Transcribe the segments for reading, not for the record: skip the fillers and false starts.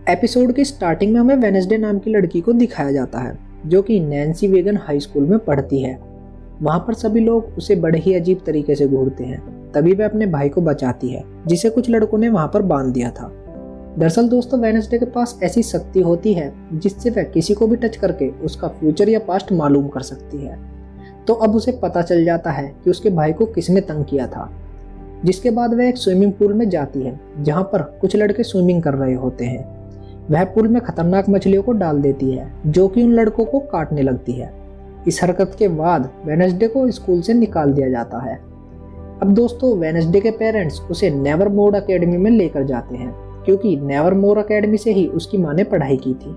Episode के starting में हमें वेडनेसडे नाम की लड़की को दिखाया जाता है जो कि नैन्सी वेगन हाई स्कूल में पढ़ती है। वहाँ पर सभी लोग उसे बड़े ही अजीब तरीके से घूरते हैं। तभी वह अपने भाई को बचाती है जिसे कुछ लड़कों ने वहाँ पर बांध दिया था। दरअसल दोस्तों, वेडनेसडे के पास ऐसी शक्ति होती है जिससे वह किसी को भी टच करके उसका फ्यूचर या पास्ट मालूम कर सकती है। तो अब उसे पता चल जाता है कि उसके भाई को किसने तंग किया था। जिसके बाद वह एक स्विमिंग पूल में जाती है जहाँ पर कुछ लड़के स्विमिंग कर रहे होते हैं। वह पूल में खतरनाक मछलियों को डाल देती है जो कि उन लड़कों को काटने लगती है। इस हरकत के बाद वेडनेसडे को स्कूल से निकाल दिया जाता है। अब दोस्तों, वेडनेसडे के पेरेंट्स उसे नेवरमोर अकेडमी में लेकर जाते हैं क्योंकि नेवरमोर अकेडमी से ही उसकी माँ ने पढ़ाई की थी।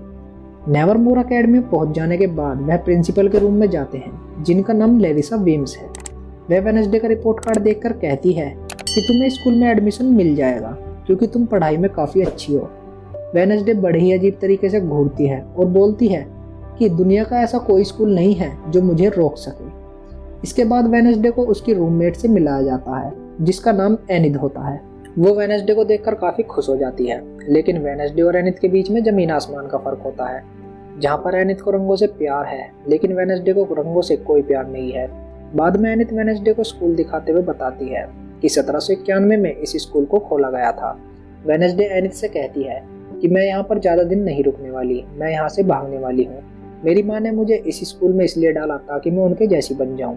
नेवरमोर अकेडमी में पहुंच जाने के बाद वह प्रिंसिपल के रूम में जाते हैं जिनका नाम लेरिसा वीम्स है। वह वेडनेसडे का रिपोर्ट कार्ड देखकर कहती है कि तुम्हें स्कूल में एडमिशन मिल जाएगा क्योंकि तुम पढ़ाई में काफ़ी अच्छी हो। वेडनेसडे बड़े ही अजीब तरीके से घूरती है और बोलती है कि दुनिया का ऐसा कोई स्कूल नहीं है जो मुझे रोक सके। इसके बाद वेडनेसडे को उसकी रूममेट से मिलाया जाता है जिसका नाम एनिद होता है। वो वेडनेसडे को देखकर काफ़ी खुश हो जाती है, लेकिन वेडनेसडे और एनिद के बीच में ज़मीन आसमान का फ़र्क होता है। जहाँ पर एनिद को रंगों से प्यार है लेकिन वेडनेसडे को रंगों से कोई प्यार नहीं है। बाद में एनिद वेडनेसडे को स्कूल दिखाते हुए बताती है कि 1791 में इस स्कूल को खोला गया था। वेडनेसडे एनिद से कहती है कि मैं यहाँ पर ज़्यादा दिन नहीं रुकने वाली, मैं यहाँ से भागने वाली हूँ। मेरी माँ ने मुझे इस स्कूल में इसलिए डाला ताकि मैं उनके जैसी बन जाऊँ।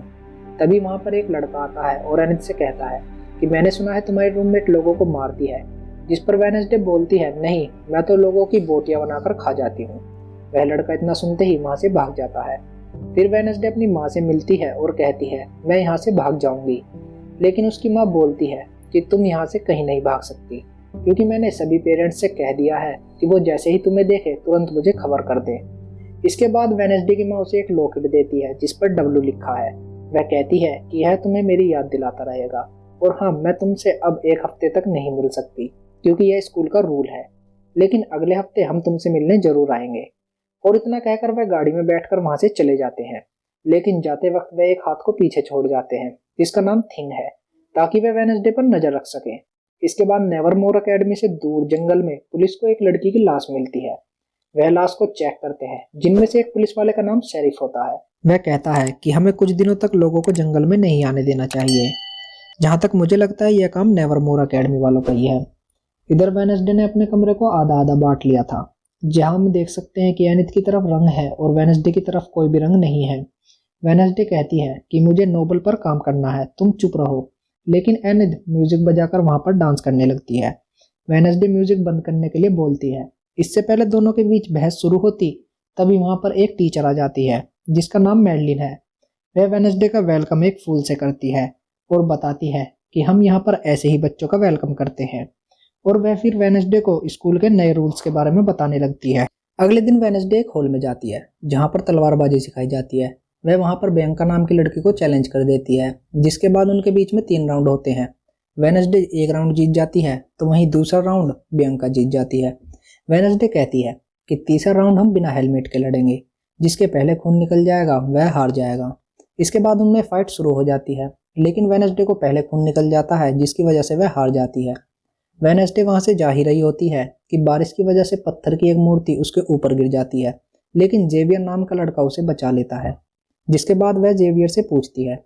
तभी वहाँ पर एक लड़का आता है और एनिद से कहता है कि मैंने सुना है तुम्हारी रूममेट लोगों को मारती है। जिस पर वेडनेसडे बोलती है नहीं, मैं तो लोगों की बोटियाँ बनाकर खा जाती हूँ। वह लड़का इतना सुनते ही वहाँ से भाग जाता है। फिर वेडनेसडे अपनी माँ से मिलती है और कहती है मैं यहाँ से भाग जाऊँगी, लेकिन उसकी माँ बोलती है कि तुम यहाँ से कहीं नहीं भाग सकती क्योंकि मैंने सभी पेरेंट्स से कह दिया है कि वो जैसे ही तुम्हें देखे तुरंत मुझे खबर कर दे। इसके बाद वेडनेसडे की माँ उसे एक लॉकेट देती है जिस पर W लिखा है। वह कहती है कि यह तुम्हें मेरी याद दिलाता रहेगा और हाँ, मैं तुमसे अब एक हफ्ते तक नहीं मिल सकती क्योंकि यह स्कूल का रूल है, लेकिन अगले हफ्ते हम तुमसे मिलने जरूर आएंगे। और इतना कहकर वह गाड़ी में बैठकर वहाँ से चले जाते हैं, लेकिन जाते वक्त वह एक हाथ को पीछे छोड़ जाते हैं जिसका नाम थिंग है ताकि वह वेडनेसडे पर नजर रख सकें। इसके बाद नेवरमोर अकेडमी से दूर जंगल में पुलिस को एक लड़की की लाश मिलती है। वह लाश को चेक करते हैं जिनमें से एक पुलिस वाले का नाम शेरिफ होता है। वह कहता है कि हमें कुछ दिनों तक लोगों को जंगल में नहीं आने देना चाहिए। जहाँ तक मुझे लगता है यह काम नेवरमोर अकेडमी वालों का ही है। इधर वेडनेसडे ने अपने कमरे को आधा आधा बांट लिया था। जहाँ हम देख सकते हैं कि एनिद की तरफ रंग है और वेडनेसडे की तरफ कोई भी रंग नहीं है। वेडनेसडे कहती है कि मुझे नोबल पर काम करना है, तुम चुप रहो, लेकिन एनिद म्यूजिक बजाकर वहां पर डांस करने लगती है। वेडनेसडे म्यूजिक बंद करने के लिए बोलती है। इससे पहले दोनों के बीच बहस शुरू होती तभी वहां पर एक टीचर आ जाती है जिसका नाम मैडलिन है। वह वेडनेसडे का वेलकम एक फूल से करती है और बताती है कि हम यहाँ पर ऐसे ही बच्चों का वेलकम करते हैं। और वह फिर वेडनेसडे को स्कूल के नए रूल्स के बारे में बताने लगती है। अगले दिन वेडनेसडे एक हॉल में जाती है जहाँ पर तलवारबाजी सिखाई जाती है। वह वहाँ पर बियांका नाम की लड़की को चैलेंज कर देती है, जिसके बाद उनके बीच में 3 राउंड होते हैं। वेडनेसडे एक राउंड जीत जाती है तो वहीं दूसरा राउंड बियांका जीत जाती है। वेडनेसडे कहती है कि तीसरा राउंड हम बिना हेलमेट के लड़ेंगे, जिसके पहले खून निकल जाएगा वह हार जाएगा। इसके बाद उनमें फाइट शुरू हो जाती है, लेकिन वेडनेसडे को पहले खून निकल जाता है जिसकी वजह से वह हार जाती है। वेडनेसडे वहाँ से जा ही रही होती है कि बारिश की वजह से पत्थर की एक मूर्ति उसके ऊपर गिर जाती है, लेकिन जेवियर नाम का लड़का उसे बचा लेता है। जिसके बाद वह जेवियर से पूछती है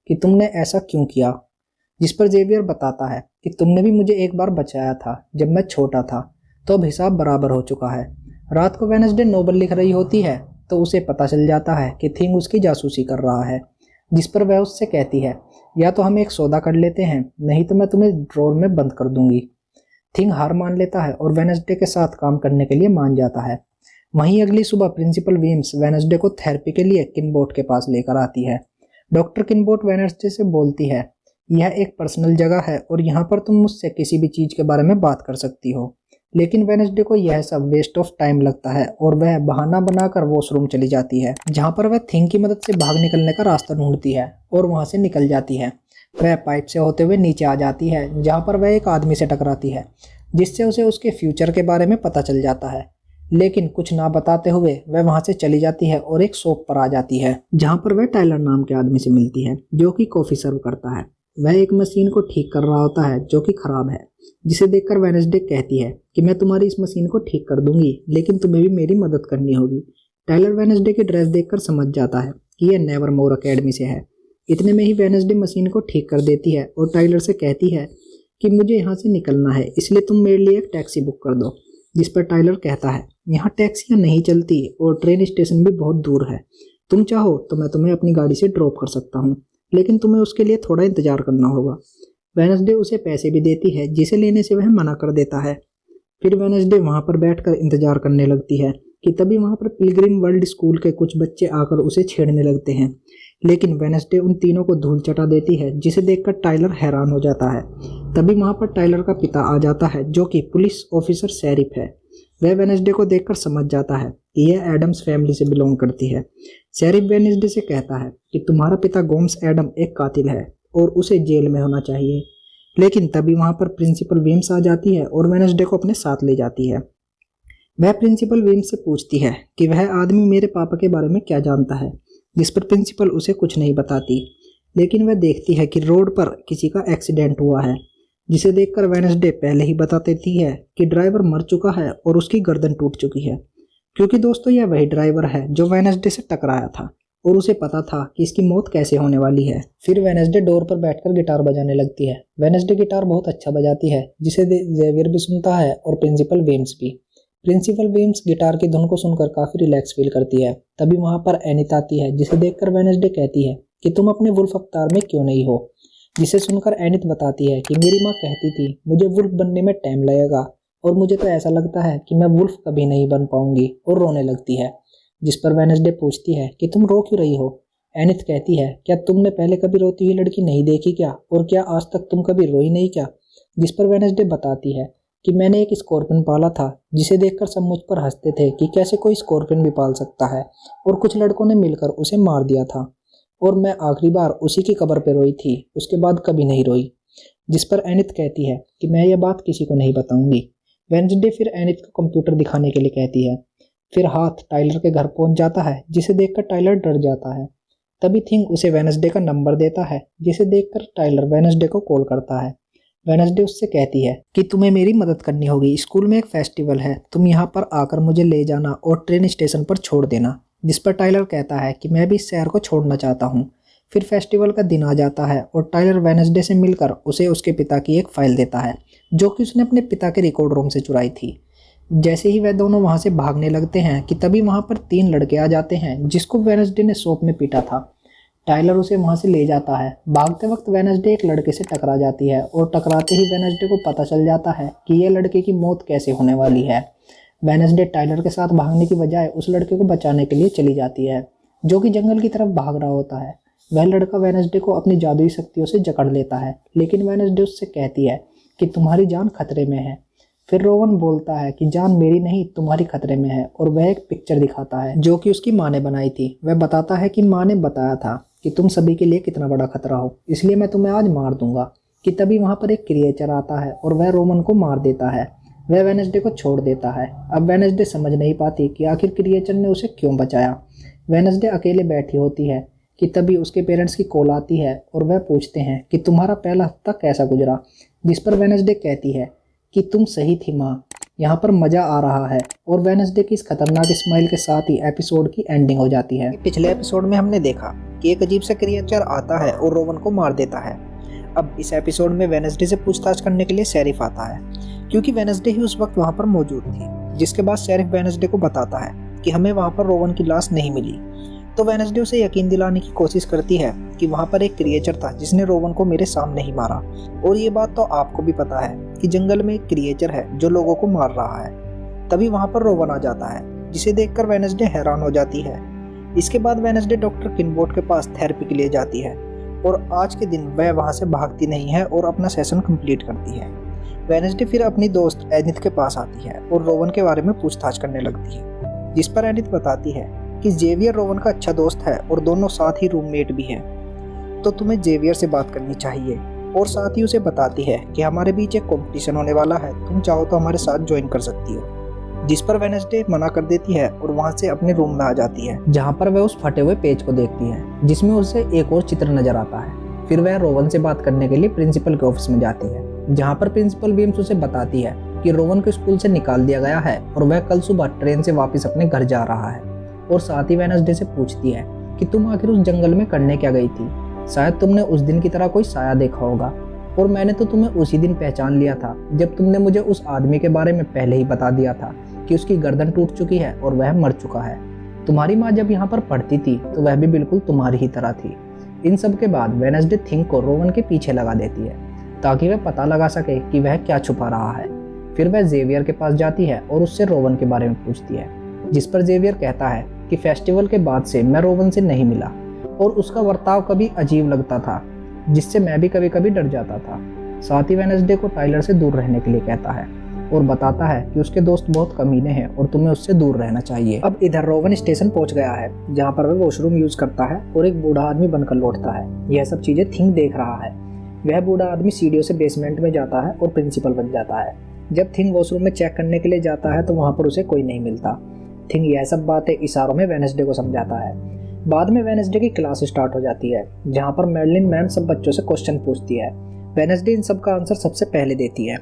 कि तुमने ऐसा क्यों किया, जिस पर जेवियर बताता है कि तुमने भी मुझे एक बार बचाया था जब मैं छोटा था, तो अब हिसाब बराबर हो चुका है। रात को वेडनेसडे नोबल लिख रही होती है तो उसे पता चल जाता है कि थिंग उसकी जासूसी कर रहा है, जिस पर वह उससे कहती है या तो हम एक सौदा कर लेते हैं, नहीं तो मैं तुम्हें ड्रॉर में बंद कर दूंगी। थिंग हार मान लेता है और वेडनेसडे के साथ काम करने के लिए मान जाता है। वहीं अगली सुबह प्रिंसिपल वीम्स वेडनेसडे को थेरेपी के लिए किनबोट के पास लेकर आती है। डॉक्टर किनबोट वेडनेसडे से बोलती है यह एक पर्सनल जगह है और यहाँ पर तुम मुझसे किसी भी चीज के बारे में बात कर सकती हो। लेकिन वेडनेसडे को यह सब वेस्ट ऑफ टाइम लगता है और वह बहाना बनाकर वॉशरूम चली जाती है, जहाँ पर वह थिंग की मदद से भाग निकलने का रास्ता ढूंढती है और वहां से निकल जाती है। वह पाइप से होते हुए नीचे आ जाती है जहाँ पर वह एक आदमी से टकराती है, जिससे उसे उसके फ्यूचर के बारे में पता चल जाता है। लेकिन कुछ ना बताते हुए वह वहां से चली जाती है और एक शॉप पर आ जाती है जहां पर वह टाइलर नाम के आदमी से मिलती है जो कि कॉफी सर्व करता है। वह एक मशीन को ठीक कर रहा होता है जो कि खराब है, जिसे देखकर वेडनेसडे कहती है कि मैं तुम्हारी इस मशीन को ठीक कर दूंगी, लेकिन तुम्हें भी मेरी मदद करनी होगी। टाइलर वेडनेसडे की ड्रेस देखकर समझ जाता है कि यह नेवरमोर अकेडमी से है। इतने में ही वेडनेसडे मशीन को ठीक कर देती है और टाइलर से कहती है कि मुझे यहाँ से निकलना है, इसलिए तुम मेरे लिए एक टैक्सी बुक कर दो। जिस पर टाइलर कहता है यहाँ टैक्सियाँ नहीं चलती और ट्रेन स्टेशन भी बहुत दूर है। तुम चाहो तो मैं तुम्हें अपनी गाड़ी से ड्रॉप कर सकता हूँ, लेकिन तुम्हें उसके लिए थोड़ा इंतजार करना होगा। वेडनेसडे उसे पैसे भी देती है, जिसे लेने से वह मना कर देता है। फिर वेडनेसडे वहाँ पर बैठकर इंतजार करने लगती है कि तभी वहाँ पर पिलग्रिम वर्ल्ड स्कूल के कुछ बच्चे आकर उसे छेड़ने लगते हैं, लेकिन वेडनेसडे उन तीनों को धूल चटा देती है, जिसे देखकर टाइलर हैरान हो जाता है। तभी वहाँ पर टाइलर का पिता आ जाता है जो कि पुलिस ऑफिसर शेरिफ है। वह वेडनेसडे को देखकर समझ जाता है कि यह एडम्स फैमिली से बिलोंग करती है। शेरिफ वेडनेसडे से कहता है कि तुम्हारा पिता गोम्स एडम एक कातिल है और उसे जेल में होना चाहिए। लेकिन तभी वहाँ पर प्रिंसिपल विम्स आ जाती है और वेडनेसडे को अपने साथ ले जाती है। वह प्रिंसिपल विम्स से पूछती है कि वह आदमी मेरे पापा के बारे में क्या जानता है, जिस पर प्रिंसिपल उसे कुछ नहीं बताती। लेकिन वह देखती है कि रोड पर किसी का एक्सीडेंट हुआ है, जिसे देखकर वेडनेसडे पहले ही बता देती है कि ड्राइवर मर चुका है और उसकी गर्दन टूट चुकी है, क्योंकि दोस्तों यह वही ड्राइवर है जो वेडनेसडे से टकराया था और उसे पता था कि इसकी मौत कैसे होने वाली है। फिर वेडनेसडे डोर पर बैठकर गिटार बजाने लगती है। वेडनेसडे गिटार बहुत अच्छा बजाती है, जिसे जेवियर भी सुनता है और प्रिंसिपल विम्स भी। प्रिंसिपल विम्स गिटार की धुन को सुनकर काफी रिलैक्स फील करती है। तभी वहां पर एनित आती है, जिसे देखकर वेडनेसडे कहती है कि तुम अपने वुल्फ अवतार में क्यों नहीं हो, जिसे सुनकर एनित बताती है कि मेरी माँ कहती थी मुझे वुल्फ बनने में टाइम लगेगा और मुझे तो ऐसा लगता है कि मैं वुल्फ कभी नहीं बन पाऊंगी, और रोने लगती है। जिस पर वेडनेसडे पूछती है कि तुम रो क्यों रही हो। एनित कहती है क्या तुमने पहले कभी रोती हुई लड़की नहीं देखी क्या, और क्या आज तक तुम कभी रोई नहीं क्या। जिस पर वेडनेसडे बताती है कि मैंने एक स्कॉर्पियन पाला था, जिसे देखकर सब मुझ पर हंसते थे कि कैसे कोई स्कॉर्पियन भी पाल सकता है, और कुछ लड़कों ने मिलकर उसे मार दिया था, और मैं आखिरी बार उसी की कब्र पर रोई थी, उसके बाद कभी नहीं रोई। जिस पर एनित कहती है कि मैं यह बात किसी को नहीं बताऊंगी। वेडनेसडे फिर एनित को कंप्यूटर दिखाने के लिए कहती है। फिर हाथ टाइलर के घर पहुंच जाता है, जिसे देखकर टाइलर डर जाता है। तभी थिंग उसे वेडनेसडे का नंबर देता है, जिसे देखकर टाइलर वेडनेसडे को कॉल करता है। वेडनेसडे उससे कहती है कि तुम्हें मेरी मदद करनी होगी, स्कूल में एक फेस्टिवल है, तुम यहाँ पर आकर मुझे ले जाना और ट्रेन स्टेशन पर छोड़ देना। जिस पर टाइलर कहता है कि मैं भी इस शहर को छोड़ना चाहता हूँ। फिर फेस्टिवल का दिन आ जाता है और टाइलर वेडनेसडे से मिलकर उसे उसके पिता की एक फाइल देता है, जो कि उसने अपने पिता के रिकॉर्ड रूम से चुराई थी। जैसे ही वह दोनों वहाँ से भागने लगते हैं कि तभी वहाँ पर 3 लड़के आ जाते हैं, जिसको वेडनेसडे ने सोप में पीटा था। टाइलर उसे वहाँ से ले जाता है। भागते वक्त वेडनेसडे एक लड़के से टकरा जाती है और टकराते ही वेडनेसडे को पता चल जाता है कि यह लड़के की मौत कैसे होने वाली है। वेडनेसडे टाइलर के साथ भागने की बजाय उस लड़के को बचाने के लिए चली जाती है, जो कि जंगल की तरफ भाग रहा होता है। वह लड़का वेडनेसडे को अपनी जादुई शक्तियों से जकड़ लेता है, लेकिन वेडनेसडे उससे कहती है कि तुम्हारी जान खतरे में है। फिर रोवन बोलता है कि जान मेरी नहीं तुम्हारी खतरे में है, और वह एक पिक्चर दिखाता है जो कि उसकी माँ ने बनाई थी। वह बताता है कि माँ ने बताया था कि तुम सभी के लिए कितना बड़ा खतरा हो, इसलिए मैं तुम्हें आज मार दूंगा। कि तभी वहाँ पर एक क्रिएचर आता है और वह रोमन को मार देता है। वह वेडनेसडे को छोड़ देता है। अब वेडनेसडे समझ नहीं पाती कि आखिर क्रिएचर ने उसे क्यों बचाया। वेडनेसडे अकेले बैठी होती है कि तभी उसके पेरेंट्स की कॉल आती है और वह पूछते हैं कि तुम्हारा पहला हफ्ता कैसा गुजरा। जिस पर वेडनेसडे कहती है कि तुम सही थी माँ, यहाँ पर मज़ा आ रहा है। और वेडनेसडे की इस खतरनाक स्माइल के साथ ही एपिसोड की एंडिंग हो जाती है। पिछले एपिसोड में हमने देखा कि एक अजीब सा क्रिएचर आता है और रोवन को मार देता है। अब इस एपिसोड में वेडनेसडे से पूछताछ करने के लिए शेरिफ आता है, क्योंकि वेडनेसडे ही उस वक्त वहाँ पर मौजूद थी। जिसके बाद शेरिफ वेडनेसडे को बताता है कि हमें वहाँ पर रोवन की लाश नहीं मिली। तो वेडनेसडे उसे यकीन दिलाने की कोशिश करती है कि वहाँ पर एक क्रिएचर था जिसने रोवन को मेरे सामने ही मारा, और ये बात तो आपको भी पता है कि जंगल में एक क्रिएचर है जो लोगों को मार रहा है। तभी वहाँ पर रोवन आ जाता है, जिसे देखकर वेडनेसडे हैरान हो जाती है। इसके बाद वेडनेसडे डॉक्टर किनबोर्ड के पास थेरेपी के लिए जाती है, और आज के दिन वह वहाँ से भागती नहीं है और अपना सेशन कंप्लीट करती है। वेडनेसडे फिर अपनी दोस्त एनित के पास आती है और रोवन के बारे में पूछताछ करने लगती है, जिस पर एनित बताती है कि जेवियर रोवन का अच्छा दोस्त है और दोनों साथ ही रूममेट भी हैं, तो तुम्हें जेवियर से बात करनी चाहिए। और साथ ही उसे बताती है कि हमारे बीच एक कंपटीशन होने वाला है, तुम चाहो तो हमारे साथ ज्वाइन कर सकती हो। जिस पर वेडनेसडे मना कर देती है और वहां से अपने रूम में आ जाती है, जहां पर वह उस फटे हुए पेज को देखती है, जिसमें उसे एक और चित्र नजर आता है। फिर वह रोवन से बात करने के लिए प्रिंसिपल के ऑफिस में जाती है, जहाँ पर प्रिंसिपल विम्स उसे बताती है कि रोवन को स्कूल से निकाल दिया गया है और वह कल सुबह ट्रेन से वापस अपने घर जा रहा है। और साथ ही वेडनेसडे से पूछती है कि तुम आखिर उस जंगल में करने क्या गई थी। शायद तुमने उस दिन की तरह कोई साया देखा होगा, और मैंने तो तुम्हें उसी दिन पहचान लिया था जब तुमने मुझे उस आदमी के बारे में पहले ही बता दिया था कि उसकी गर्दन टूट चुकी है और वह मर चुका है। तुम्हारी माँ जब यहाँ पर पढ़ती थी तो वह भी बिल्कुल तुम्हारी ही तरह थी। इन सब के बाद वेडनेसडे थिंग को रोवन के पीछे लगा देती है ताकि वह पता लगा सके कि वह क्या छुपा रहा है। फिर वह जेवियर के पास जाती है और उससे रोवन के बारे में पूछती है, जिस पर जेवियर कहता है कि फेस्टिवल के बाद से मैं रोवन से नहीं मिला और उसका बर्ताव कभी अजीब लगता था, जिससे मैं भी कभी कभी डर जाता था। साथ ही वेडनेसडे को टाइलर से दूर रहने के लिए कहता है और बताता है कि उसके दोस्त बहुत कमीने हैं और तुम्हें उससे दूर रहना चाहिए। अब इधर रोवन स्टेशन पहुंच गया है, जहां पर वह वॉशरूम यूज करता है और एक बूढ़ा आदमी बनकर लौटता है। यह सब चीजें थिंग देख रहा है। वह बूढ़ा आदमी सीढ़ियों से बेसमेंट में जाता है और प्रिंसिपल बन जाता है। जब थिंग वॉशरूम में चेक करने के लिए जाता है तो वहां पर उसे कोई नहीं मिलता। थिंग यह सब बातें इशारों में वेडनेसडे को समझाता है। बाद में वेडनेसडे की क्लास स्टार्ट हो जाती है, जहां पर मैडलिन मैम सब बच्चों से क्वेश्चन पूछती है। वेडनेसडे इन सब का आंसर सबसे पहले देती है।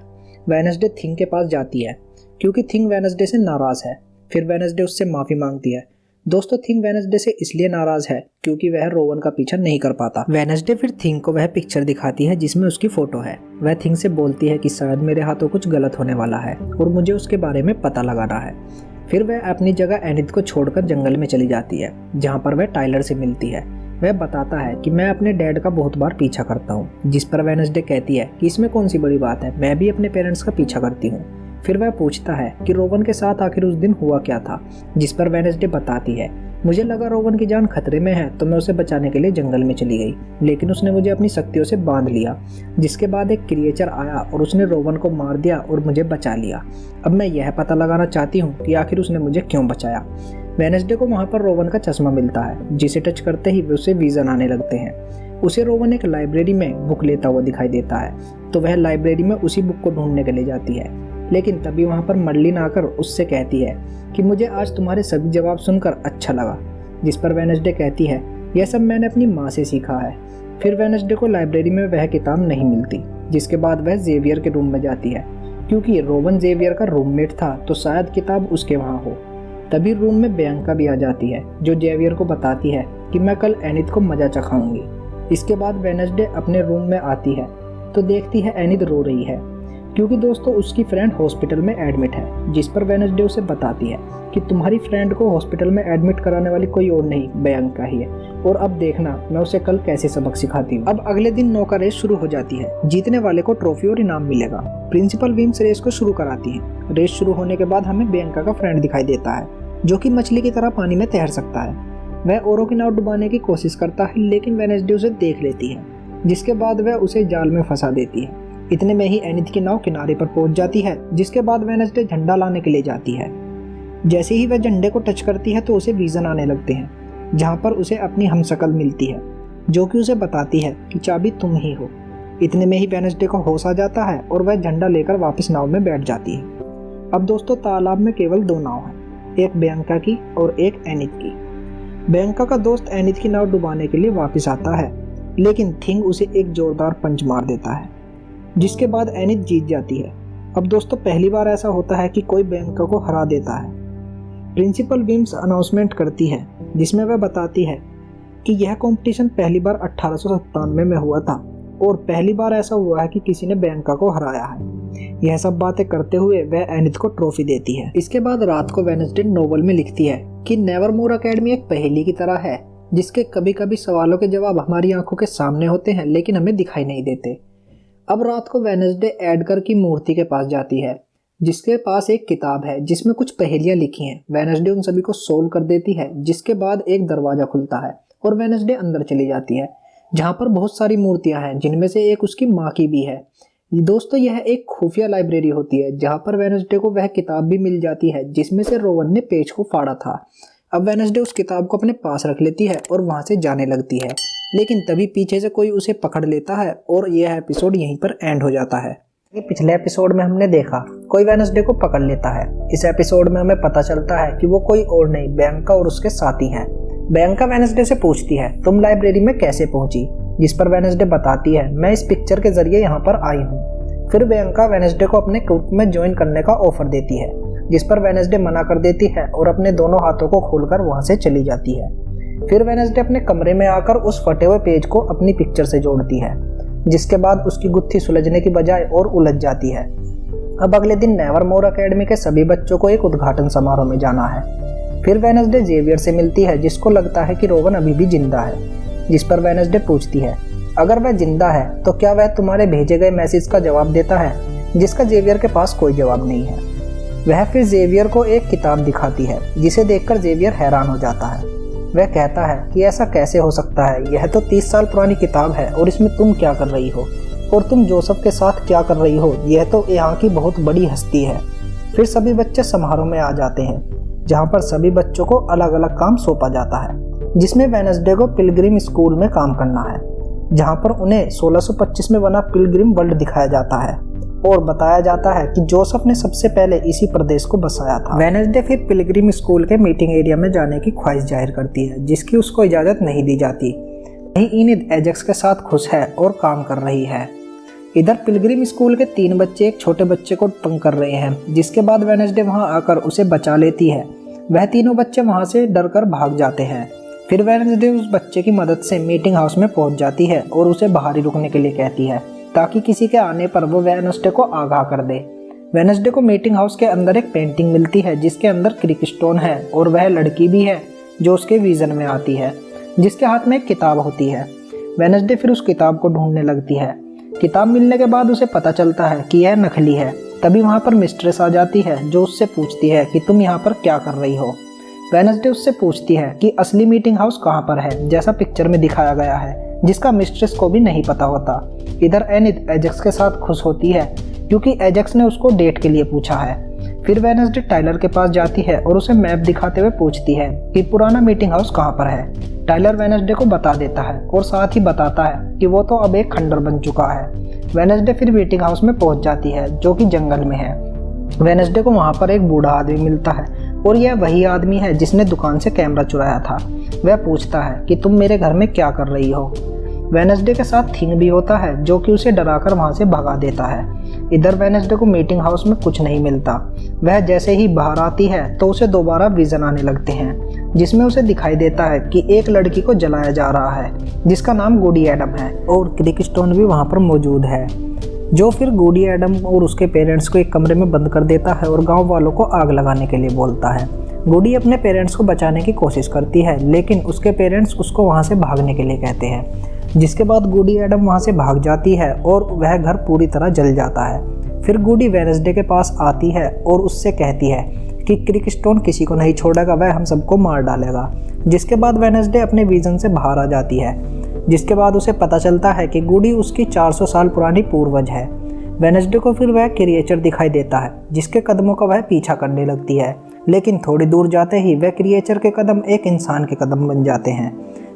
वेडनेसडे थिंग के पास जाती है क्योंकि थिंग वेडनेसडे से नाराज है। फिर वेडनेसडे उससे माफी मांगती है। दोस्तों, थिंग वेडनेसडे से इसलिए नाराज है क्योंकि वह रोवन का पीछा नहीं कर पाता। वेडनेसडे फिर थिंग को वह पिक्चर दिखाती है जिसमें उसकी फोटो है। वह थिंग से बोलती है कि शायद मेरे हाथों कुछ गलत होने वाला है और मुझे उसके बारे में पता लगाना है। फिर वह अपनी जगह एनिथ को छोड़कर जंगल में चली जाती है, जहाँ पर वह टाइलर से मिलती है। वह बताता है कि मैं अपने डैड का बहुत बार पीछा करता हूँ, जिस पर वेडनेसडे कहती है कि इसमें कौन सी बड़ी बात है, मैं भी अपने पेरेंट्स का पीछा करती हूँ। फिर वह पूछता है कि रोवन के साथ आखिर उस दिन हुआ क्या था, जिस पर वेडनेसडे बताती है, मुझे लगा रोवन की जान खतरे में है तो मैं उसे बचाने के लिए जंगल में चली गई, लेकिन उसने मुझे अपनी शक्तियों से बांध लिया। जिसके बाद एक क्रिएचर आया और उसने रोवन को मार दिया और मुझे बचा लिया। अब मैं यह पता लगाना चाहती हूँ कि आखिर उसने मुझे क्यों बचाया। वेडनेसडे को वहाँ पर रोवन का चश्मा मिलता है, जिसे टच करते ही उसे विजन आने लगते हैं। उसे रोवन एक लाइब्रेरी में बुक लेता हुआ दिखाई देता है, तो वह लाइब्रेरी में उसी बुक को ढूंढने के लिए जाती है। लेकिन तभी वहाँ पर मर्लिन आकर उससे कहती है कि मुझे आज तुम्हारे सभी जवाब सुनकर अच्छा लगा। जिस पर वेडनेसडे कहती है, यह सब मैंने अपनी माँ से सीखा है। फिर वेडनेसडे को लाइब्रेरी में वह किताब नहीं मिलती, जिसके बाद वह जेवियर के रूम में जाती है। क्योंकि रोवन जेवियर का रूममेट था तो शायद किताब उसके वहाँ हो। तभी रूम में बियांका भी आ जाती है, जो जेवियर को बताती है कि मैं कल एनिथ को मजा चखाऊंगी। इसके बाद वेडनेसडे अपने रूम में आती है तो देखती है एनिथ रो रही है, क्योंकि दोस्तों उसकी फ्रेंड हॉस्पिटल में एडमिट है। जिस पर वेडनेसडे उसे बताती है कि तुम्हारी फ्रेंड को हॉस्पिटल में एडमिट कराने वाली कोई और नहीं, बियांका ही है, और अब देखना मैं उसे कल कैसे सबक सिखाती हूँ। अब अगले दिन नौका रेस शुरू हो जाती है। जीतने वाले को ट्रॉफी और इनाम मिलेगा। प्रिंसिपल विम्स रेस को शुरू कराती है। रेस शुरू होने के बाद हमें बियांका का फ्रेंड दिखाई देता है, जो कि मछली की तरह पानी में तैर सकता है। वह औरों की नाव डुबाने की कोशिश करता है, लेकिन वेडनेसडे उसे देख लेती है, जिसके बाद वह उसे जाल में फंसा देती है। इतने में ही एनिथ की नाव किनारे पर पहुंच जाती है, जिसके बाद वेडनेसडे झंडा लाने के लिए जाती है। जैसे ही वह झंडे को टच करती है तो उसे विजन आने लगते हैं, जहां पर उसे अपनी हमशक्ल मिलती है, जो कि उसे बताती है कि चाबी तुम ही हो। इतने में ही वेडनेसडे को होश आ जाता है और वह झंडा लेकर वापस नाव में बैठ जाती है। अब दोस्तों, तालाब में केवल 2 नाव हैं, एक बियांका की और एक एनिथ की। बियांका का दोस्त एनिथ की नाव डुबाने के लिए वापस आता है, लेकिन थिंग उसे एक जोरदार पंच मार देता है, जिसके बाद एनिथ जीत जाती है। अब दोस्तों, पहली बार ऐसा होता है कि कोई बियांका को हरा देता है। प्रिंसिपल विम्स अनाउंसमेंट करती है, जिसमें वह बताती है कि यह कंपटीशन पहली बार 1897 में हुआ था और पहली बार ऐसा हुआ है कि किसी ने बियांका को हराया है। यह सब बातें करते हुए वह एनिथ को ट्रॉफी देती है। इसके बाद रात को वेडनेसडे नोवेल में लिखती है कि नेवरमोर एकेडमी एक पहेली की तरह है, जिसके कभी कभी सवालों के जवाब हमारी आंखों के सामने होते हैं लेकिन हमें दिखाई नहीं देते। अब रात को वेडनेसडे एडगर की मूर्ति के पास जाती है, जिसके पास एक किताब है जिसमें कुछ पहेलियां लिखी हैं। वेडनेसडे उन सभी को सोल्व कर देती है, जिसके बाद एक दरवाजा खुलता है और वेडनेसडे अंदर चली जाती है, जहां पर बहुत सारी मूर्तियां हैं, जिनमें से एक उसकी माँ की भी है। दोस्तों, यह एक खुफिया लाइब्रेरी होती है, जहां पर वेडनेसडे को वह किताब भी मिल जाती है जिसमें से रोवन ने पेज को फाड़ा था। अब वेडनेसडे उस किताब को अपने पास रख लेती है और वहां से जाने लगती है, लेकिन तभी पीछे से कोई उसे पकड़ लेता है और यह एपिसोड यहीं पर एंड हो जाता है। पिछले एपिसोड में हमने देखा कोई वेडनेसडे को पकड़ लेता है। इस एपिसोड में हमें पता चलता है कि वो कोई और नहीं, बियांका और उसके साथी हैं। बियांका वेडनेसडे से पूछती है, तुम लाइब्रेरी में कैसे पहुंची? जिस पर वेडनेसडे बताती है, मैं इस पिक्चर के जरिए यहाँ पर आई हूँ। फिर बियांका वेडनेसडे को अपने ग्रुप में ज्वाइन करने का ऑफर देती है, जिस पर वेडनेसडे मना कर देती है और अपने दोनों हाथों को खोलकर वहाँ से चली जाती है। फिर वेडनेसडे अपने कमरे में आकर उस फटे हुए पेज को अपनी पिक्चर से जोड़ती है, जिसके बाद उसकी गुत्थी सुलझने की बजाय और उलझ जाती है। अब अगले दिन नेवरमोर एकेडमी के सभी बच्चों को एक उद्घाटन समारोह में जाना है। फिर वेडनेसडे जेवियर से मिलती है, जिसको लगता है कि रोवन अभी भी जिंदा है, जिस पर वेडनेसडे पूछती है, अगर वह जिंदा है तो क्या वह तुम्हारे भेजे गए मैसेज का जवाब देता है, जिसका जेवियर के पास कोई जवाब नहीं है। वह फिर जेवियर को एक किताब दिखाती है, जिसे देखकर जेवियर हैरान हो जाता है। वह कहता है कि ऐसा कैसे हो सकता है, यह तो 30 साल पुरानी किताब है और इसमें तुम क्या कर रही हो, और तुम जोसेफ के साथ क्या कर रही हो, यह तो यहाँ की बहुत बड़ी हस्ती है। फिर सभी बच्चे समारोह में आ जाते हैं, जहाँ पर सभी बच्चों को अलग अलग काम सौंपा जाता है, जिसमें वेडनेसडे को पिलग्रिम स्कूल में काम करना है, जहाँ पर उन्हें 1625 में बना पिलग्रिम वर्ल्ड दिखाया जाता है और बताया जाता है कि जोसेफ ने सबसे पहले इसी प्रदेश को बसाया था। वेडनेसडे फिर पिलग्रिम स्कूल के मीटिंग एरिया में जाने की ख्वाहिश जाहिर करती है, जिसकी उसको इजाज़त नहीं दी जाती। वहीं इनिद एजेक्स के साथ खुश है और काम कर रही है। इधर पिलग्रिम स्कूल के 3 बच्चे एक छोटे बच्चे को तंग कर रहे हैं, जिसके बाद वेडनेसडे वहां आकर उसे बचा लेती है। वह तीनों बच्चे वहां से डरकर भाग जाते हैं। फिर वेडनेसडे उस बच्चे की मदद से मीटिंग हाउस में पहुंच जाती है और उसे बाहर ही रुकने के लिए कहती है, ताकि किसी के आने पर वो वेडनेसडे को आगाह कर दे। वेडनेसडे को मीटिंग हाउस के अंदर एक पेंटिंग मिलती है, जिसके अंदर क्रिकस्टोन है और वह लड़की भी है जो उसके विजन में आती है, जिसके हाथ में एक किताब होती है। वेडनेसडे फिर उस किताब को ढूंढने लगती है। किताब मिलने के बाद उसे पता चलता है कि यह नकली है। तभी वहाँ पर मिस्ट्रेस आ जाती है, जो उससे पूछती है कि तुम यहाँ पर क्या कर रही हो। वेडनेसडे उससे पूछती है कि असली मीटिंग हाउस कहाँ पर है, जैसा पिक्चर में दिखाया गया है, जिसका मिस्ट्रेस को भी नहीं पता होता। इधर एनिद एजेक्स के साथ खुश होती है, क्योंकि एजेक्स ने उसको डेट के लिए पूछा है। फिर वेडनेसडे टाइलर के पास जाती है और उसे मैप दिखाते हुए पूछती है कि पुराना मीटिंग हाउस कहाँ पर है। टाइलर वेडनेसडे को बता देता है और साथ ही बताता है कि वो तो अब एक खंडर बन चुका है। वेडनेसडे फिर मीटिंग हाउस में पहुंच जाती है, जो कि जंगल में है। वेडनेसडे को वहां पर एक बूढ़ा आदमी मिलता है और यह वही आदमी है जिसने दुकान से कैमरा चुराया था। वह पूछता है कि तुम मेरे घर में क्या कर रही हो। वेडनेसडे के साथ थिंग भी होता है, जो कि उसे डराकर वहां से भगा देता है। इधर वेडनेसडे को मीटिंग हाउस में कुछ नहीं मिलता। वह जैसे ही बाहर आती है तो उसे दोबारा विजन आने लगते हैं, जिसमें उसे दिखाई देता है कि एक लड़की को जलाया जा रहा है, जिसका नाम गुडी एडम है, और क्रिकस्टोन भी वहां पर मौजूद है, जो फिर गुडी एडम और उसके पेरेंट्स को एक कमरे में बंद कर देता है और गाँव वालों को आग लगाने के लिए बोलता है। गुडी अपने पेरेंट्स को बचाने की कोशिश करती है, लेकिन उसके पेरेंट्स उसको वहाँ से भागने के लिए कहते हैं, जिसके बाद गुडी एडम वहाँ से भाग जाती है और वह घर पूरी तरह जल जाता है। फिर गुडी वेडनेसडे के पास आती है और उससे कहती है कि क्रिकस्टोन किसी को नहीं छोड़ेगा, वह हम सबको मार डालेगा। जिसके बाद वेडनेसडे अपने विजन से बाहर आ जाती है, जिसके बाद उसे पता चलता है कि गुडी उसकी 400 साल पुरानी पूर्वज है। वेडनेसडे को फिर वह क्रिएचर दिखाई देता है, जिसके कदमों का वह पीछा करने लगती है, लेकिन थोड़ी दूर जाते ही वह क्रिएचर के कदम एक इंसान के कदम बन जाते हैं,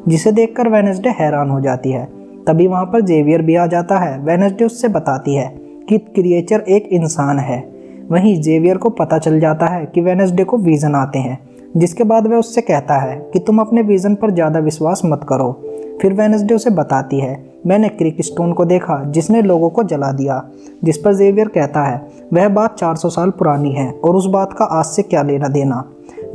जिसे देखकर वेडनेसडे हैरान हो जाती है। तभी वहाँ पर जेवियर भी आ जाता है। वेडनेसडे उससे बताती है कि क्रिएचर एक इंसान है। वहीं जेवियर को पता चल जाता है कि वेडनेसडे को विजन आते हैं, जिसके बाद वह उससे कहता है कि तुम अपने विजन पर ज़्यादा विश्वास मत करो। फिर वेडनेसडे उसे बताती है, मैंने क्रिकस्टोन को देखा जिसने लोगों को जला दिया। जिस पर जेवियर कहता है वह बात 400 साल पुरानी है और उस बात का आज से क्या लेना देना।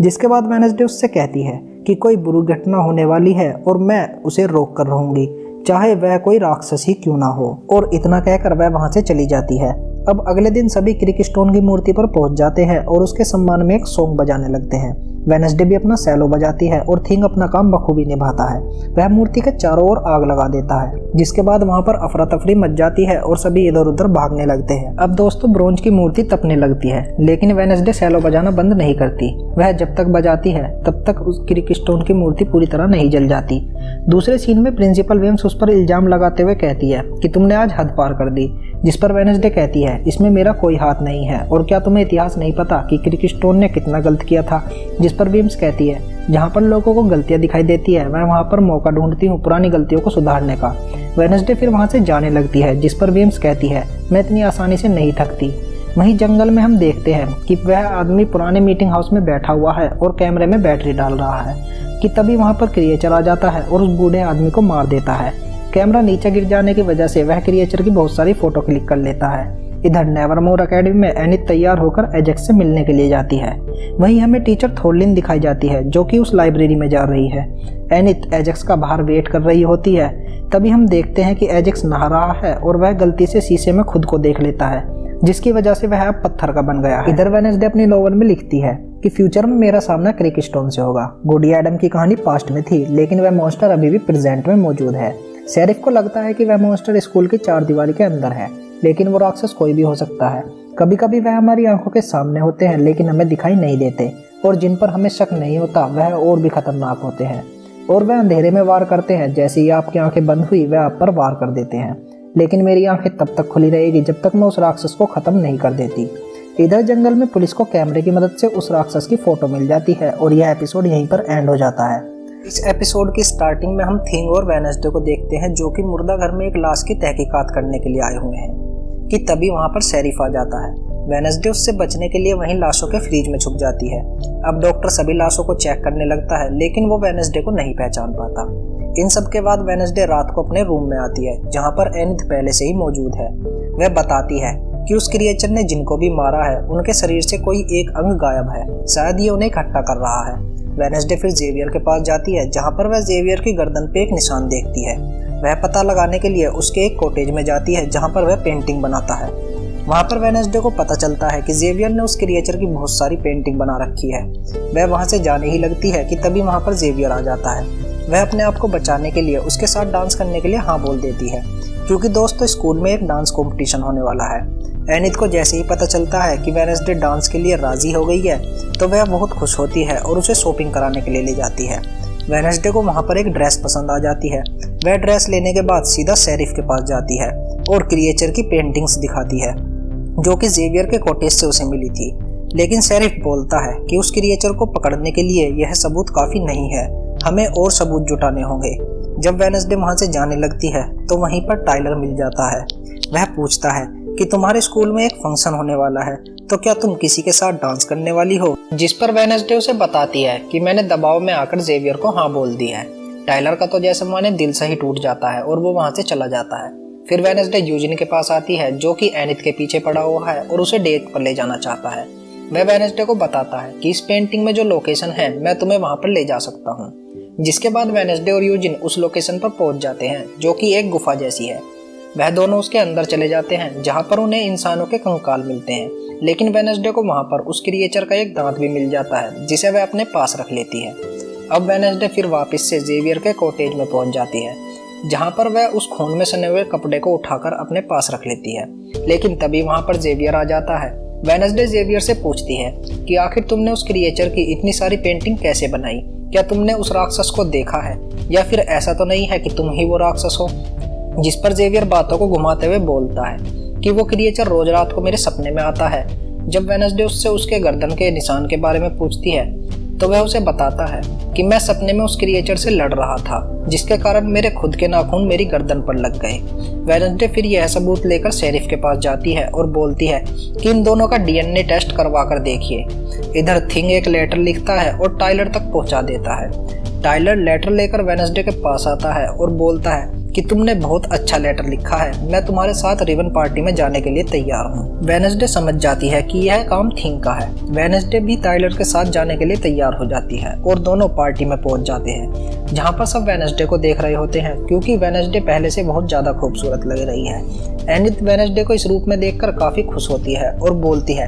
जिसके बाद वेडनेसडे उससे कहती है कि कोई बुरी घटना होने वाली है और मैं उसे रोक कर रहूंगी, चाहे वह कोई राक्षस ही क्यों ना हो। और इतना कहकर वह वहां से चली जाती है। अब अगले दिन सभी क्रिकस्टोन की मूर्ति पर पहुंच जाते हैं और उसके सम्मान में एक सॉन्ग बजाने लगते हैं। वेडनेसडे भी अपना सैलो बजाती है और थिंग अपना काम बखूबी निभाता है। वह मूर्ति के चारों ओर आग लगा देता है, जिसके बाद वहां पर अफरा तफरी मच जाती है और सभी इधर उधर भागने लगते हैं। अब दोस्तों ब्रोंज की मूर्ति तपने लगती है, लेकिन वेडनेसडे सैलो बजाना बंद नहीं करती। वह जब तक बजाती है तब तक उस क्रिकस्टोन की मूर्ति पूरी तरह नहीं जल जाती। दूसरे सीन में प्रिंसिपल वेम्स उस पर इल्जाम लगाते हुए कहती है कि तुमने आज हद पार कर दी। जिस पर वेडनेसडे कहती है इसमें मेरा कोई हाथ नहीं है, और क्या तुम्हें इतिहास नहीं पता कि क्रिकस्टोन ने कितना गलत किया था। जिस पर वेम्स कहती है जहाँ पर लोगों को गलतियां दिखाई देती है मैं वहाँ पर मौका ढूंढती हूँ पुरानी गलतियों को सुधारने का। वेडनेसडे फिर वहाँ से जाने लगती है, जिस पर वेम्स कहती है मैं इतनी आसानी से नहीं थकती। वहीं जंगल में हम देखते हैं कि वह आदमी पुराने मीटिंग हाउस में बैठा हुआ है और कैमरे में बैटरी डाल रहा है कि तभी वहाँ पर क्रिएचर आ जाता है और उस बूढ़े आदमी को मार देता है। कैमरा नीचे गिर जाने की वजह से वह क्रिएचर की बहुत सारी फोटो क्लिक कर लेता है। इधर नेवरमोर एकेडमी में एनिथ तैयार होकर एजेक्स से मिलने के लिए जाती है। वहीं हमें टीचर थोरलिन दिखाई जाती है जो कि उस लाइब्रेरी में जा रही है। एनिथ एजेक्स का बाहर वेट कर रही होती है। तभी हम देखते हैं कि एजेक्स नहा रहा है और वह गलती से शीशे में खुद को देख लेता है, जिसकी वजह से वह अब पत्थर का बन गया है। इधर वेडनेसडे अपनी नोवेल में लिखती है कि फ्यूचर में मेरा सामना क्रिक स्टोन से होगा। गुडी एडम की कहानी पास्ट में थी, लेकिन वह मॉन्स्टर अभी भी प्रेजेंट में मौजूद है। शेरिफ को लगता है कि वह मॉन्स्टर स्कूल की चार दीवारी के अंदर है, लेकिन वो राक्षस कोई भी हो सकता है। कभी कभी वह हमारी आंखों के सामने होते हैं लेकिन हमें दिखाई नहीं देते, और जिन पर हमें शक नहीं होता वह और भी खतरनाक होते हैं, और वह अंधेरे में वार करते हैं। जैसे ही आपकी आंखें बंद हुई वह आप पर वार कर देते हैं, लेकिन मेरी आंखें तब तक खुली रहेगी जब तक मैं उस राक्षस को खत्म नहीं कर देती। इधर जंगल में पुलिस को कैमरे की मदद से उस राक्षस की फोटो मिल जाती है और यह एपिसोड यहीं पर एंड हो जाता है। इस एपिसोड की स्टार्टिंग में हम थिंग और वेडनेसडे को देखते हैं जो कि मुर्दा घर में एक लाश की तहकीकात करने के लिए आए हुए हैं कि तभी वहां पर शेरिफ आ जाता है। वेडनेसडे उससे बचने के लिए वहीं लाशों के फ्रीज में छुप जाती है। अब डॉक्टर सभी लाशों को चेक करने लगता है, लेकिन वो वेडनेसडे को नहीं पहचान पाता। इन सब के बाद वेडनेसडे रात को अपने रूम में आती है जहां पर एनिथ पहले से ही मौजूद है। वह बताती है कि उस क्रिएचर ने जिनको भी मारा है उनके शरीर से कोई एक अंग गायब है, शायद ये उन्हें इकट्ठा कर रहा है। वेडनेसडे फिर जेवियर के पास जाती है जहां पर वह जेवियर की गर्दन पे एक निशान देखती है। वह पता लगाने के लिए उसके एक कॉटेज में जाती है जहां पर वह पेंटिंग बनाता है। वहां पर वेडनेसडे को पता चलता है कि जेवियर ने उस क्रिएचर की बहुत सारी पेंटिंग बना रखी है। वह वहां से जाने ही लगती है कि तभी वहां पर जेवियर आ जाता है। वह अपने आप को बचाने के लिए उसके साथ डांस करने के लिए हाँ बोल देती है, क्योंकि दोस्तों स्कूल में एक डांस कंपटीशन होने वाला है। एनिथ को जैसे ही पता चलता है कि वेडनेसडे डांस के लिए राजी हो गई है तो वह बहुत खुश होती है और उसे शॉपिंग कराने के लिए ले जाती है। वेडनेसडे को वहां पर एक ड्रेस पसंद आ जाती है। वह ड्रेस लेने के बाद सीधा शेरिफ के पास जाती है और क्रिएचर की पेंटिंग्स दिखाती है जो कि जेवियर के कॉटेज से उसे मिली थी। लेकिन शेरिफ बोलता है कि उस क्रिएचर को पकड़ने के लिए यह सबूत काफी नहीं है, हमें और सबूत जुटाने होंगे। जब वेडनेसडे वहां से जाने लगती है तो वहीं पर टाइलर मिल जाता है। वह पूछता है कि तुम्हारे स्कूल में एक फंक्शन होने वाला है, तो क्या तुम किसी के साथ डांस करने वाली हो? जिस पर वेडनेसडे उसे बताती है कि मैंने दबाव में आकर जेवियर को हाँ बोल दिया है। टाइलर का तो जैसे माने दिल से ही टूट जाता है और वो वहां से चला जाता है। फिर वेडनेसडे यूजिन के पास आती है जो कि एनिथ के पीछे पड़ा हुआ है और उसे डेट पर ले जाना चाहता है। वह वेडनेसडे को बताता है कि इस पेंटिंग में जो लोकेशन है मैं तुम्हें वहां पर ले जा सकता हूँ। जिसके बाद वेडनेसडे और यूजिन उस लोकेशन पर पहुंच जाते हैं जो कि एक गुफा जैसी है। वह दोनों उसके अंदर चले जाते हैं जहां पर उन्हें इंसानों के कंकाल मिलते हैं, लेकिन वेडनेसडे को वहां पर उस क्रिएचर का एक दांत भी मिल जाता है जिसे वह अपने पास रख लेती है। अब वेडनेसडे फिर वापस से जेवियर के कॉटेज में पहुंच जाती है जहां पर वह उस खून में सने हुए कपड़े को उठाकर अपने पास रख लेती है, लेकिन तभी वहां पर जेवियर आ जाता है। वेडनेसडे जेवियर से पूछती है कि आखिर तुमने उस क्रिएचर की इतनी सारी पेंटिंग कैसे बनाई? क्या तुमने उस राक्षस को देखा है या फिर ऐसा तो नहीं है कि तुम ही वो राक्षस हो? जिस पर जेवियर बातों को घुमाते हुए बोलता है कि वो क्रिएचर रोज रात को मेरे सपने में आता है। जब वेडनेसडे उससे उसके गर्दन के निशान के बारे में पूछती है तो वह उसे बताता है कि मैं सपने में उस क्रिएचर से लड़ रहा था, जिसके कारण मेरे खुद के नाखून मेरी गर्दन पर लग गए। वेडनेसडे फिर यह सबूत लेकर शेरिफ के पास जाती है और बोलती है कि इन दोनों का डीएनए टेस्ट करवा कर देखिए। इधर थिंग एक लेटर लिखता है और टाइलर तक पहुंचा देता है। टाइलर लेटर लेकर वेडनेसडे के पास आता है और बोलता है कि तुमने बहुत अच्छा लेटर लिखा है, मैं तुम्हारे साथ रिबन पार्टी में जाने के लिए तैयार हूँ। वेडनेसडे समझ जाती है कि यह काम थिंग का है। वेडनेसडे भी टाइलर के साथ जाने के लिए तैयार हो जाती है और दोनों पार्टी में पहुंच जाते हैं जहाँ पर सब वेडनेसडे को देख रहे होते हैं, क्योंकि वेडनेसडे पहले से बहुत ज्यादा खूबसूरत लग रही है। एनिथ वेडनेसडे को इस रूप में देखकर काफी खुश होती है और बोलती है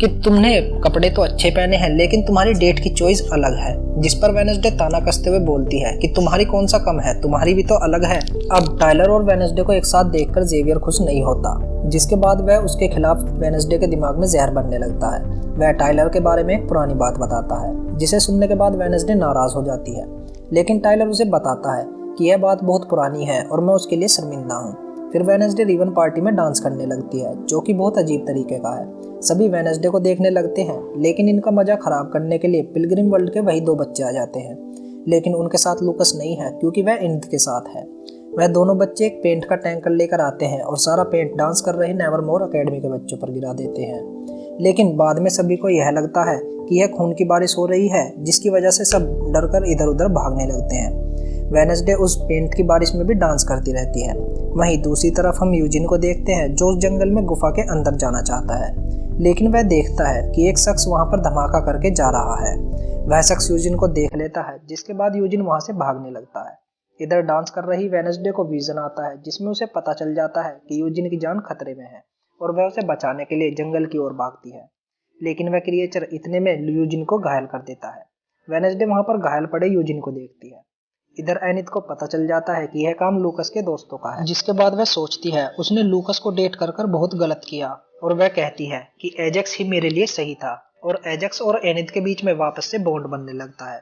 कि तुमने कपड़े तो अच्छे पहने हैं लेकिन तुम्हारी डेट की चॉइस अलग है। जिस पर वेडनेसडे ताना कसते हुए बोलती है कि तुम्हारी कौन सा कम है, तुम्हारी भी तो अलग है। अब टाइलर और वेडनेसडे को एक साथ देखकर जेवियर खुश नहीं होता, जिसके बाद वह उसके खिलाफ वेडनेसडे के दिमाग में जहर बनने लगता है। वह टाइलर के बारे में एक पुरानी बात बताता है जिसे सुनने के बाद वेडनेसडे नाराज हो जाती है, लेकिन टाइलर उसे बताता है कि यह बात बहुत पुरानी है और मैं उसके लिए शर्मिंदा हूँ। फिर वेडनेसडे रिबन पार्टी में डांस करने लगती है जो कि बहुत अजीब तरीके का है। सभी वेडनेसडे को देखने लगते हैं, लेकिन इनका मजा खराब करने के लिए पिलग्रिम वर्ल्ड के वही दो बच्चे आ जाते हैं, लेकिन उनके साथ लूकस नहीं है क्योंकि वह एनिथ के साथ है। वह दोनों बच्चे एक पेंट का टैंकर लेकर आते हैं और सारा पेंट डांस कर रहे नेवरमोर एकेडमी के बच्चों पर गिरा देते हैं, लेकिन बाद में सभी को यह लगता है कि यह खून की बारिश हो रही है, जिसकी वजह से सब डरकर इधर उधर भागने लगते हैं। वेडनेसडे उस पेंट की बारिश में भी डांस करती रहती है। वहीं दूसरी तरफ हम यूजिन को देखते हैं जो उस जंगल में गुफा के अंदर जाना चाहता है, लेकिन वह देखता है कि एक शख्स वहां पर धमाका करके जा रहा है। वह शख्स यूजिन को देख लेता है, जिसके बाद यूजिन वहां से भागने लगता है। इधर डांस कर रही वेडनेसडे को विजन आता है, जिसमें उसे पता चल जाता है कि यूजिन की जान खतरे में है और वह उसे बचाने के लिए जंगल की ओर भागती है। लेकिन वह क्रिएचर इतने में यूजिन को घायल कर देता है। वेडनेसडे वहां पर घायल पड़े यूजिन को देखती है। इधर एनिथ को पता चल जाता है कि यह काम लूकस के दोस्तों का है, जिसके बाद वह सोचती है उसने लूकस को डेट कर कर बहुत गलत किया, और वह कहती है कि एजेक्स ही मेरे लिए सही था, और एजेक्स और एनिथ के बीच में वापस से बॉन्ड बनने लगता है।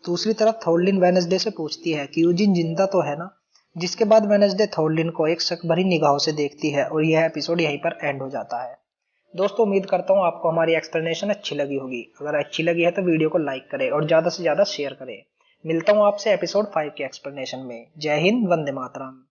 दूसरी तरफ थोरलिन वेडनेसडे से पूछती है कि यूजिन जिंदा तो है ना, जिसके बाद वेडनेसडे थोरलिन को एक शक भरी निगाहों से देखती है और यह एपिसोड यहीं पर एंड हो जाता है। दोस्तों, उम्मीद करता हूँ आपको हमारी एक्सप्लेनेशन अच्छी लगी होगी। अगर अच्छी लगी है तो वीडियो को लाइक करें और ज़्यादा से ज़्यादा शेयर करें। मिलता हूँ आपसे एपिसोड 5 के एक्सप्लेनेशन में। जय हिंद, वंदे मातरम।